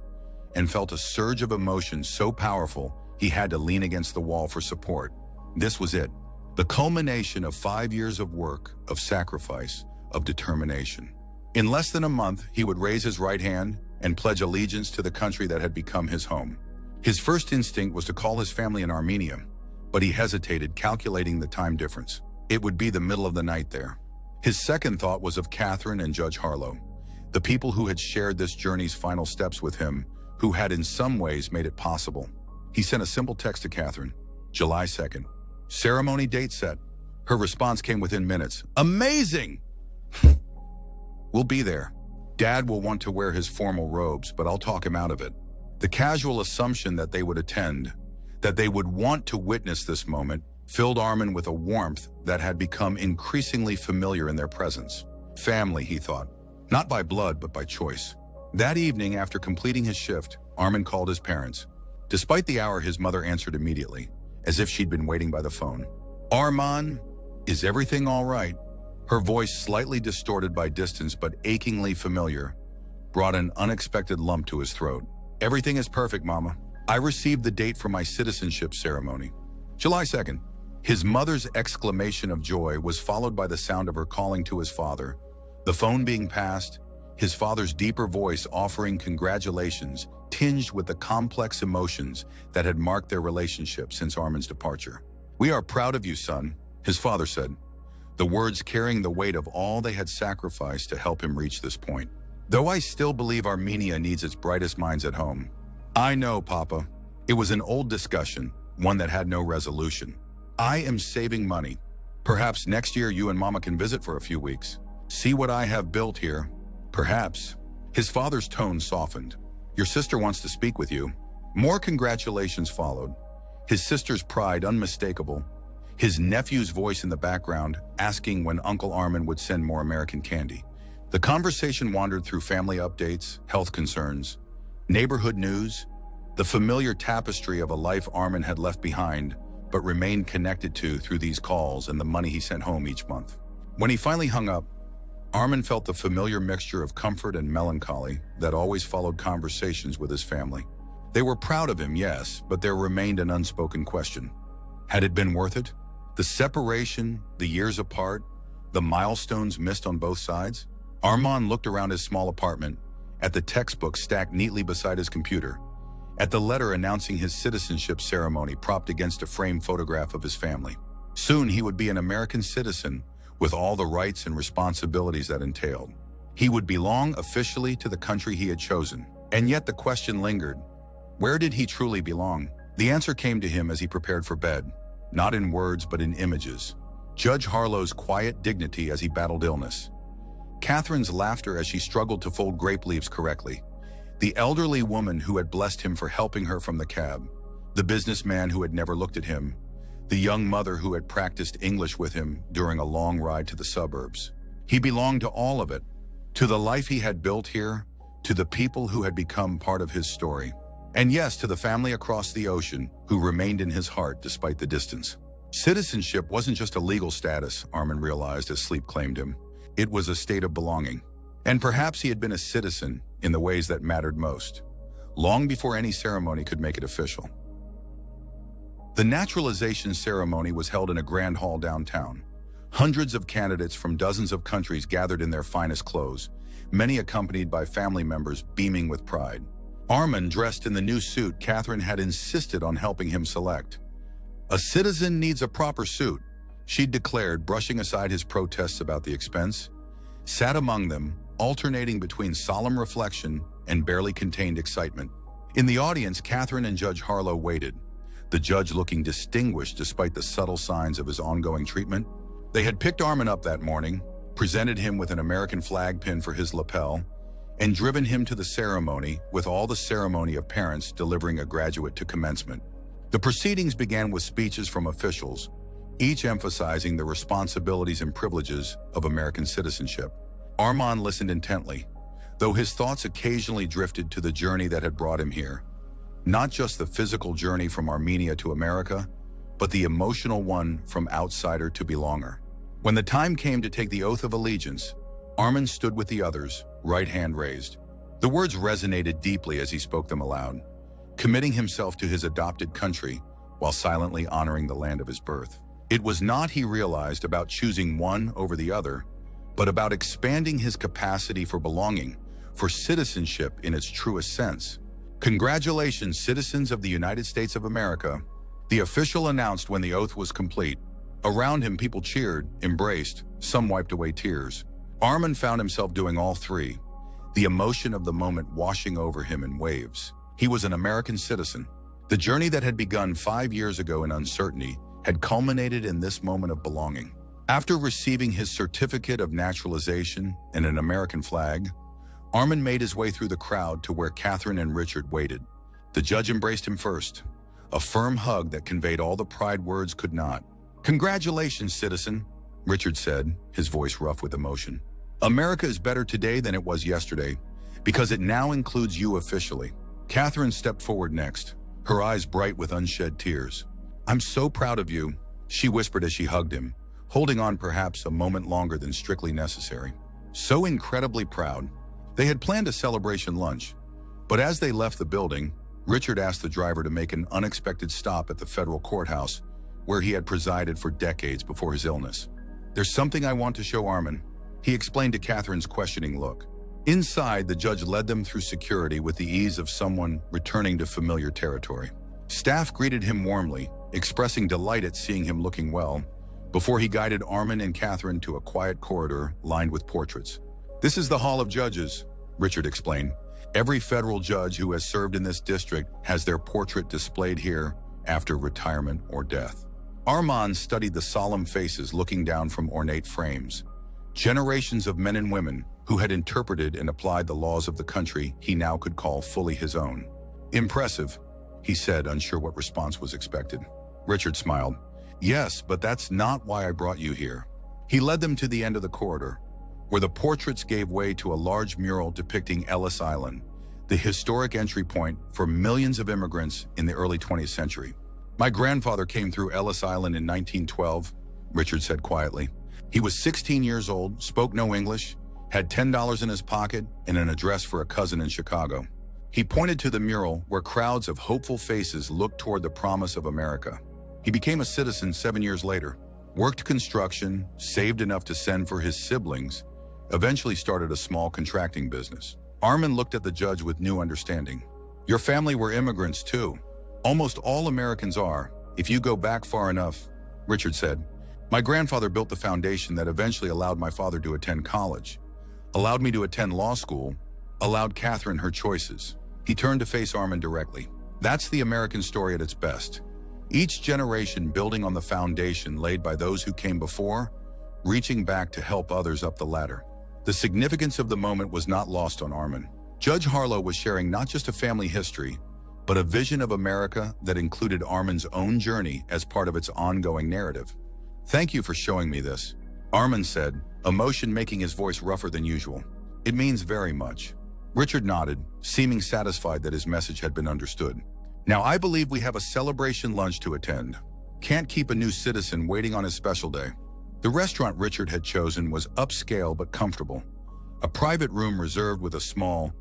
and felt a surge of emotion so powerful he had to lean against the wall for support. This was it, the culmination of 5 years of work, of sacrifice, of determination. In less than a month, he would raise his right hand and pledge allegiance to the country that had become his home. His first instinct was to call his family in Armenia, but he hesitated, calculating the time difference. It would be the middle of the night there. His second thought was of Catherine and Judge Harlow, the people who had shared this journey's final steps with him, who had in some ways made it possible. He sent a simple text to Catherine, July 2nd. Ceremony date set. Her response came within minutes. Amazing! We'll be there. Dad will want to wear his formal robes, but I'll talk him out of it. The casual assumption that they would attend, that they would want to witness this moment, filled Armin with a warmth that had become increasingly familiar in their presence. Family, he thought. Not by blood, but by choice. That evening, after completing his shift, Armin called his parents. Despite the hour, his mother answered immediately, as if she'd been waiting by the phone. Arman, is everything all right? Her voice, slightly distorted by distance but achingly familiar, brought an unexpected lump to his throat. Everything is perfect, Mama. I received the date for my citizenship ceremony. July 2nd. His mother's exclamation of joy was followed by the sound of her calling to his father. The phone being passed, his father's deeper voice offering congratulations, tinged with the complex emotions that had marked their relationship since Armin's departure. We are proud of you, son, his father said, the words carrying the weight of all they had sacrificed to help him reach this point. Though I still believe Armenia needs its brightest minds at home. I know, Papa. It was an old discussion, one that had no resolution. I am saving money. Perhaps next year you and Mama can visit for a few weeks. See what I have built here. Perhaps. His father's tone softened. Your sister wants to speak with you. More congratulations followed. His sister's pride unmistakable. His nephew's voice in the background, asking when Uncle Armin would send more American candy. The conversation wandered through family updates, health concerns, neighborhood news, the familiar tapestry of a life Armin had left behind, but remained connected to through these calls and the money he sent home each month. When he finally hung up, Armin felt the familiar mixture of comfort and melancholy that always followed conversations with his family. They were proud of him, yes, but there remained an unspoken question. Had it been worth it? The separation, the years apart, the milestones missed on both sides? Armand looked around his small apartment, at the textbook stacked neatly beside his computer, at the letter announcing his citizenship ceremony propped against a framed photograph of his family. Soon he would be an American citizen with all the rights and responsibilities that entailed. He would belong officially to the country he had chosen. And yet the question lingered. Where did he truly belong? The answer came to him as he prepared for bed, not in words but in images. Judge Harlow's quiet dignity as he battled illness. Catherine's laughter as she struggled to fold grape leaves correctly. The elderly woman who had blessed him for helping her from the cab. The businessman who had never looked at him. The young mother who had practiced English with him during a long ride to the suburbs. He belonged to all of it, to the life he had built here, to the people who had become part of his story. And yes, to the family across the ocean who remained in his heart despite the distance. Citizenship wasn't just a legal status, Armin realized as sleep claimed him. It was a state of belonging. And perhaps he had been a citizen in the ways that mattered most, long before any ceremony could make it official. The naturalization ceremony was held in a grand hall downtown. Hundreds of candidates from dozens of countries gathered in their finest clothes, many accompanied by family members beaming with pride. Armin dressed in the new suit Catherine had insisted on helping him select. A citizen needs a proper suit, she'd declared, brushing aside his protests about the expense, sat among them, alternating between solemn reflection and barely contained excitement. In the audience, Catherine and Judge Harlow waited, the judge looking distinguished despite the subtle signs of his ongoing treatment. They had picked Armin up that morning, presented him with an American flag pin for his lapel, and driven him to the ceremony with all the ceremony of parents delivering a graduate to commencement. The proceedings began with speeches from officials, each emphasizing the responsibilities and privileges of American citizenship. Armin listened intently, though his thoughts occasionally drifted to the journey that had brought him here. Not just the physical journey from Armenia to America, but the emotional one from outsider to belonger. When the time came to take the oath of allegiance, Armin stood with the others, right hand raised. The words resonated deeply as he spoke them aloud, committing himself to his adopted country while silently honoring the land of his birth. It was not, he realized, about choosing one over the other, but about expanding his capacity for belonging, for citizenship in its truest sense. "Congratulations, citizens of the United States of America," the official announced when the oath was complete. Around him, people cheered, embraced, some wiped away tears. Armin found himself doing all three, the emotion of the moment washing over him in waves. He was an American citizen. The journey that had begun 5 years ago in uncertainty had culminated in this moment of belonging. After receiving his certificate of naturalization and an American flag, Armin made his way through the crowd to where Catherine and Richard waited. The judge embraced him first, a firm hug that conveyed all the pride words could not. "Congratulations, citizen," Richard said, his voice rough with emotion. "America is better today than it was yesterday, because it now includes you officially." Catherine stepped forward next, her eyes bright with unshed tears. "I'm so proud of you," she whispered as she hugged him, holding on perhaps a moment longer than strictly necessary. So incredibly proud. They had planned a celebration lunch, but as they left the building, Richard asked the driver to make an unexpected stop at the federal courthouse, where he had presided for decades before his illness. "There's something I want to show Armin," he explained to Catherine's questioning look. Inside, the judge led them through security with the ease of someone returning to familiar territory. Staff greeted him warmly, expressing delight at seeing him looking well, before he guided Armin and Catherine to a quiet corridor lined with portraits. "This is the Hall of Judges," Richard explained. "Every federal judge who has served in this district has their portrait displayed here after retirement or death." Armin studied the solemn faces looking down from ornate frames. Generations of men and women who had interpreted and applied the laws of the country he now could call fully his own. "Impressive," he said, unsure what response was expected. Richard smiled. "Yes, but that's not why I brought you here." He led them to the end of the corridor, where the portraits gave way to a large mural depicting Ellis Island, the historic entry point for millions of immigrants in the early 20th century. "My grandfather came through Ellis Island in 1912, Richard said quietly. "He was 16 years old, spoke no English, had $10 in his pocket, and an address for a cousin in Chicago." He pointed to the mural where crowds of hopeful faces looked toward the promise of America. He became a citizen 7 years later, worked construction, saved enough to send for his siblings, eventually started a small contracting business. Armin looked at the judge with new understanding. "Your family were immigrants too. Almost all Americans are, if you go back far enough," Richard said. "My grandfather built the foundation that eventually allowed my father to attend college, allowed me to attend law school, allowed Catherine her choices." He turned to face Armin directly. "That's the American story at its best. Each generation building on the foundation laid by those who came before, reaching back to help others up the ladder." The significance of the moment was not lost on Armin. Judge Harlow was sharing not just a family history, but a vision of America that included Armin's own journey as part of its ongoing narrative. "Thank you for showing me this," Armin said, emotion making his voice rougher than usual. "It means very much." Richard nodded, seeming satisfied that his message had been understood. "Now I believe we have a celebration lunch to attend. Can't keep a new citizen waiting on his special day." The restaurant Richard had chosen was upscale but comfortable, a private room reserved with a small,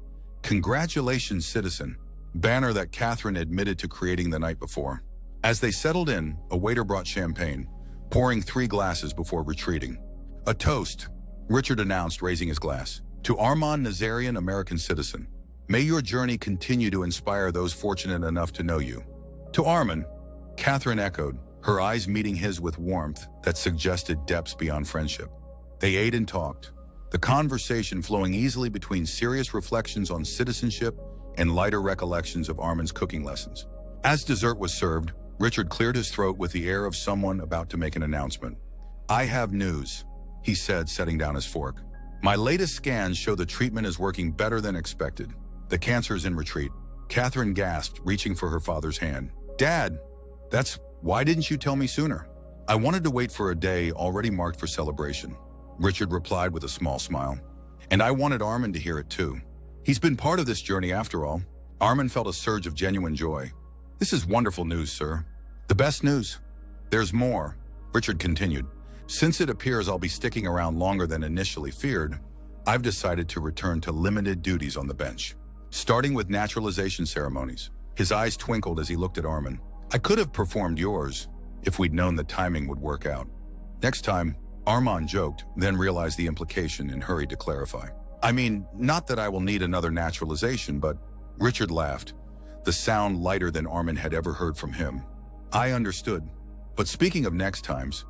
"Congratulations, citizen," banner that Catherine admitted to creating the night before. As they settled in, a waiter brought champagne, pouring 3 glasses before retreating. "A toast," Richard announced, raising his glass, "to Armin Nazarian, American citizen. May your journey continue to inspire those fortunate enough to know you." "To Armin," Catherine echoed, her eyes meeting his with warmth that suggested depths beyond friendship. They ate and talked, the conversation flowing easily between serious reflections on citizenship and lighter recollections of Armin's cooking lessons. As dessert was served, Richard cleared his throat with the air of someone about to make an announcement. "I have news," he said, setting down his fork. "My latest scans show the treatment is working better than expected. The cancer is in retreat." Catherine gasped, reaching for her father's hand. "Dad, why didn't you tell me sooner?" "I wanted to wait for a day already marked for celebration," Richard replied with a small smile. "And I wanted Armin to hear it too. He's been part of this journey after all." Armin felt a surge of genuine joy. "This is wonderful news, sir. The best news." "There's more," Richard continued. "Since it appears I'll be sticking around longer than initially feared, I've decided to return to limited duties on the bench, starting with naturalization ceremonies." His eyes twinkled as he looked at Armin. "I could have performed yours if we'd known the timing would work out." "Next time," Armand joked, then realized the implication and hurried to clarify. "I mean, not that I will need another naturalization, but..." Richard laughed, the sound lighter than Armin had ever heard from him. "I understood. But speaking of next times,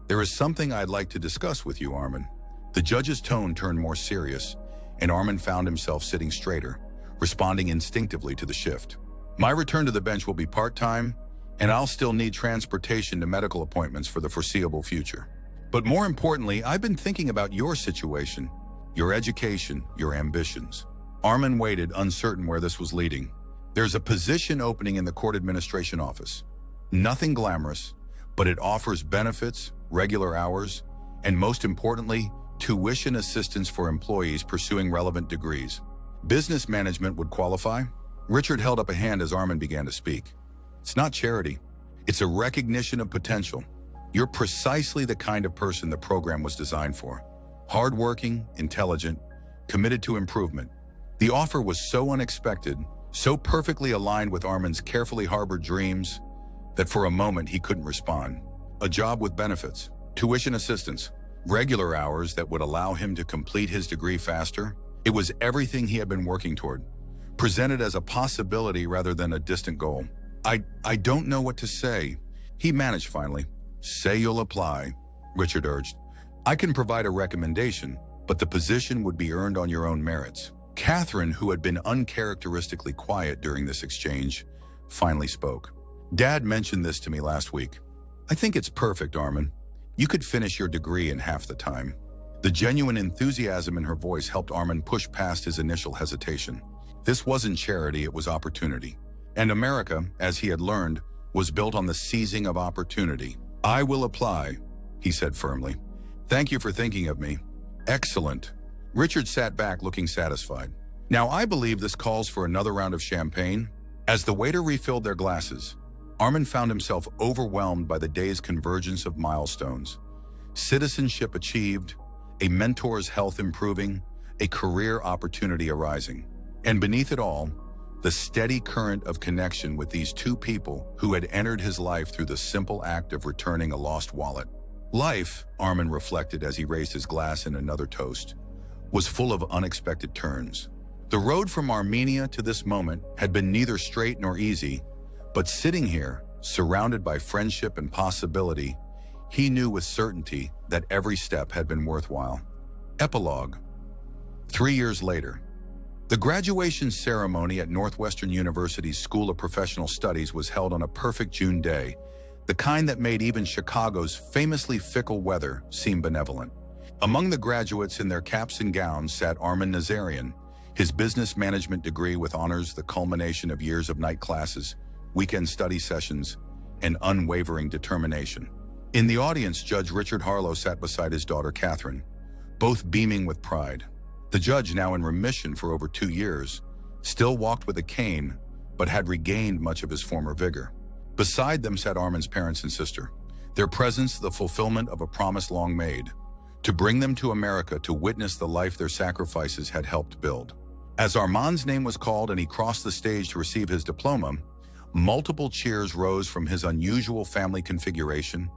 there is something I'd like to discuss with you, Armin." The judge's tone turned more serious, and Armin found himself sitting straighter, responding instinctively to the shift. "My return to the bench will be part-time, and I'll still need transportation to medical appointments for the foreseeable future. But more importantly, I've been thinking about your situation, your education, your ambitions." Armin waited, uncertain where this was leading. "There's a position opening in the court administration office. Nothing glamorous, but it offers benefits, regular hours, and most importantly, tuition assistance for employees pursuing relevant degrees. Business management would qualify." Richard held up a hand as Armin began to speak. "It's not charity. It's a recognition of potential. You're precisely the kind of person the program was designed for. Hardworking, intelligent, committed to improvement." The offer was so unexpected, so perfectly aligned with Armin's carefully harbored dreams, that for a moment he couldn't respond. A job with benefits, tuition assistance, regular hours that would allow him to complete his degree faster. It was everything he had been working toward, presented as a possibility rather than a distant goal. I don't know what to say," he managed finally. "Say you'll apply," Richard urged. "I can provide a recommendation, but the position would be earned on your own merits." Catherine, who had been uncharacteristically quiet during this exchange, finally spoke. "Dad mentioned this to me last week. I think it's perfect, Armin. You could finish your degree in half the time." The genuine enthusiasm in her voice helped Armin push past his initial hesitation. This wasn't charity, it was opportunity. And America, as he had learned, was built on the seizing of opportunity. "I will apply," he said firmly. "Thank you for thinking of me." "Excellent." Richard sat back looking satisfied. "Now I believe this calls for another round of champagne." As the waiter refilled their glasses, Armin found himself overwhelmed by the day's convergence of milestones. Citizenship achieved, a mentor's health improving, a career opportunity arising. And beneath it all, the steady current of connection with these two people who had entered his life through the simple act of returning a lost wallet. Life, Armin reflected as he raised his glass in another toast, was full of unexpected turns. The road from Armenia to this moment had been neither straight nor easy, but sitting here, surrounded by friendship and possibility, he knew with certainty that every step had been worthwhile. Epilogue. 3 years later. The graduation ceremony at Northwestern University's School of Professional Studies was held on a perfect June day, the kind that made even Chicago's famously fickle weather seem benevolent. Among the graduates in their caps and gowns sat Armin Nazarian, his business management degree with honors the culmination of years of night classes, weekend study sessions, and unwavering determination. In the audience, Judge Richard Harlow sat beside his daughter Catherine, both beaming with pride. The judge, now in remission for over 2 years, still walked with a cane, but had regained much of his former vigor. Beside them sat Armin's parents and sister, their presence the fulfillment of a promise long made, to bring them to America to witness the life their sacrifices had helped build. As Armand's name was called and he crossed the stage to receive his diploma, multiple cheers rose from his unusual family configuration,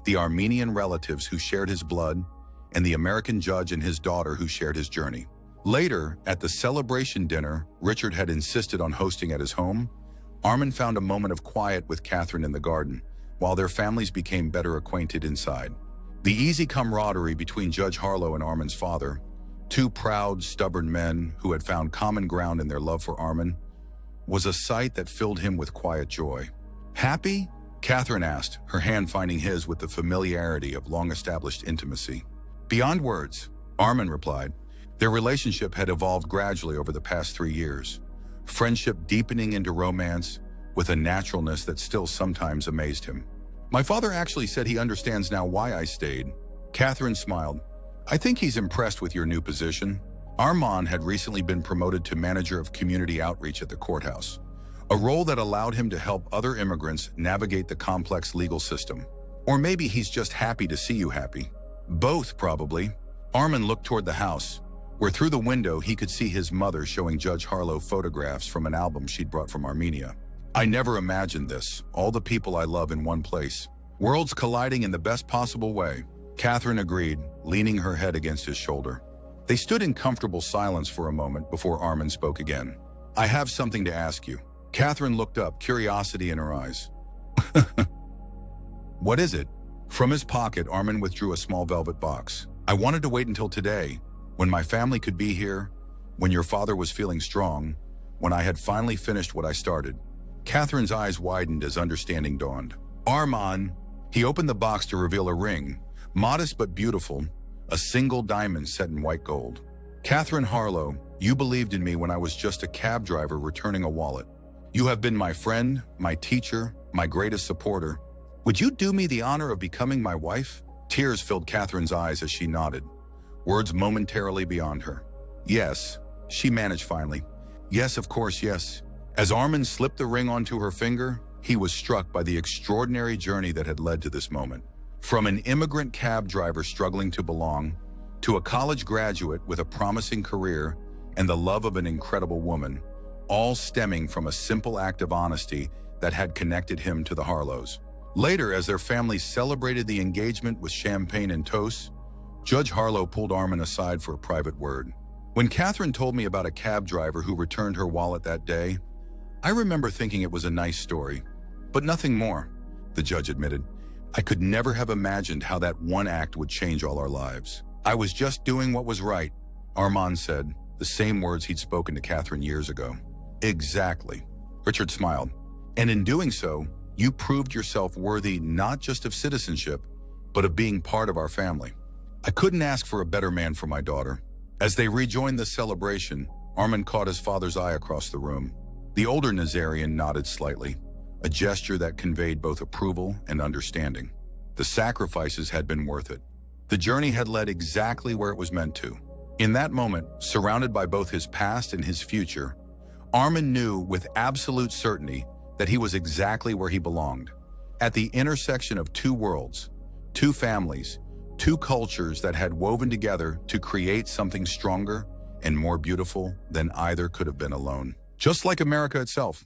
the Armenian relatives who shared his blood, and the American judge and his daughter who shared his journey. Later, at the celebration dinner Richard had insisted on hosting at his home, Armin found a moment of quiet with Catherine in the garden, while their families became better acquainted inside. The easy camaraderie between Judge Harlow and Armin's father, two proud, stubborn men who had found common ground in their love for Armin, was a sight that filled him with quiet joy. Happy? Catherine asked, her hand finding his with the familiarity of long-established intimacy. Beyond words, Armin replied. Their relationship had evolved gradually over the past 3 years, friendship deepening into romance with a naturalness that still sometimes amazed him. My father actually said he understands now why I stayed. Catherine smiled. I think he's impressed with your new position. Armand had recently been promoted to manager of community outreach at the courthouse, a role that allowed him to help other immigrants navigate the complex legal system. Or maybe he's just happy to see you happy. Both, probably. Armin looked toward the house, where through the window he could see his mother showing Judge Harlow photographs from an album she'd brought from Armenia. I never imagined this, all the people I love in one place. Worlds colliding in the best possible way. Catherine agreed, leaning her head against his shoulder. They stood in comfortable silence for a moment before Armin spoke again. I have something to ask you. Catherine looked up, curiosity in her eyes. What is it? From his pocket, Armin withdrew a small velvet box. I wanted to wait until today, when my family could be here, when your father was feeling strong, when I had finally finished what I started. Catherine's eyes widened as understanding dawned. Armand, he opened the box to reveal a ring, modest but beautiful, a single diamond set in white gold. Catherine Harlow, you believed in me when I was just a cab driver returning a wallet. You have been my friend, my teacher, my greatest supporter. Would you do me the honor of becoming my wife? Tears filled Catherine's eyes as she nodded, words momentarily beyond her. Yes, she managed finally. Yes, of course, yes. As Armin slipped the ring onto her finger, he was struck by the extraordinary journey that had led to this moment. From an immigrant cab driver struggling to belong, to a college graduate with a promising career and the love of an incredible woman, all stemming from a simple act of honesty that had connected him to the Harlows. Later, as their family celebrated the engagement with champagne and toasts, Judge Harlow pulled Armin aside for a private word. When Catherine told me about a cab driver who returned her wallet that day, I remember thinking it was a nice story, but nothing more, the judge admitted. I could never have imagined how that one act would change all our lives. I was just doing what was right, Armand said, the same words he'd spoken to Catherine years ago. Exactly. Richard smiled. And in doing so, you proved yourself worthy not just of citizenship, but of being part of our family. I couldn't ask for a better man for my daughter. As they rejoined the celebration, Armin caught his father's eye across the room. The older Nazarian nodded slightly, a gesture that conveyed both approval and understanding. The sacrifices had been worth it. The journey had led exactly where it was meant to. In that moment, surrounded by both his past and his future, Armin knew with absolute certainty that he was exactly where he belonged, at the intersection of two worlds, two families, two cultures that had woven together to create something stronger and more beautiful than either could have been alone. Just like America itself.